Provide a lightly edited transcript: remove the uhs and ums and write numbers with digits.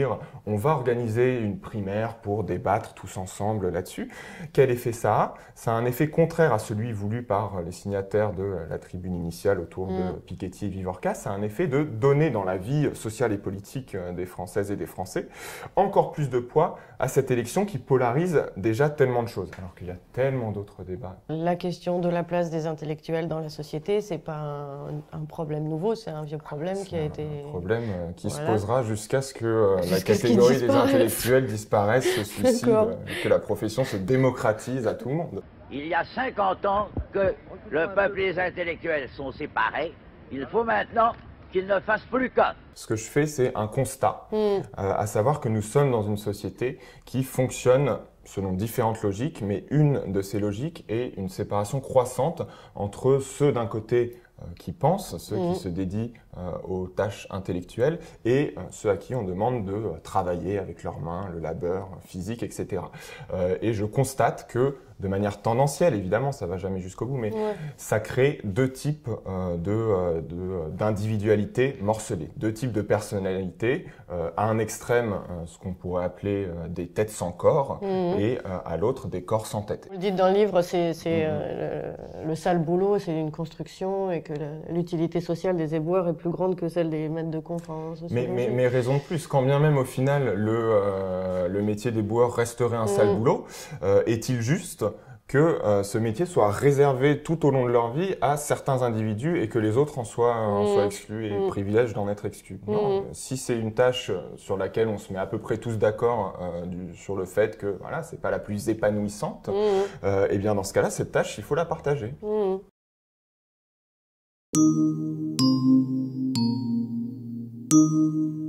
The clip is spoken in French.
dire on va organiser une primaire pour débattre tous ensemble là-dessus. Quel effet ça a? Ça a un effet contraire à celui voulu par les signataires de la tribune initiale autour de Piketty et Vivorca. Ça a un effet de donner dans la vie sociale et politique des Françaises et des Français encore plus de poids à cette élection qui polarise déjà tellement de choses, alors qu'il y a tellement d'autres débats. La question de la place des intellectuels dans la société, c'est pas un problème nouveau, c'est un vieux problème qui a été... un problème qui Voilà. se posera jusqu'à ce que la catégorie des intellectuels disparaisse, se suicide, que la profession se démocratise à tout le monde. Il y a 50 ans que le peuple et les intellectuels sont séparés. Il faut maintenant qu'ils ne fassent plus qu'un. Ce que je fais, c'est un constat, à savoir que nous sommes dans une société qui fonctionne selon différentes logiques, mais une de ces logiques est une séparation croissante entre ceux d'un côté qui pensent, ceux qui se dédient aux tâches intellectuelles, et ceux à qui on demande de travailler avec leurs mains, le labeur physique, etc. Et je constate que, de manière tendancielle, évidemment, ça va jamais jusqu'au bout, mais ça crée deux types d'individualité morcelées, deux types de personnalités, à un extrême, ce qu'on pourrait appeler des têtes sans corps, et à l'autre, des corps sans tête. Vous le dites dans le livre, le sale boulot, c'est une construction, et que l'utilité sociale des éboueurs est plus grande que celle des maîtres de conf en sociologie. Mais raison de plus, quand bien même au final le métier d'éboueur resterait un sale boulot, est-il juste que ce métier soit réservé tout au long de leur vie à certains individus et que les autres en soient exclus et privilègent d'en être exclus? Non, si c'est une tâche sur laquelle on se met à peu près tous d'accord sur le fait que voilà, c'est pas la plus épanouissante, eh bien dans ce cas-là, cette tâche, il faut la partager. Thank you.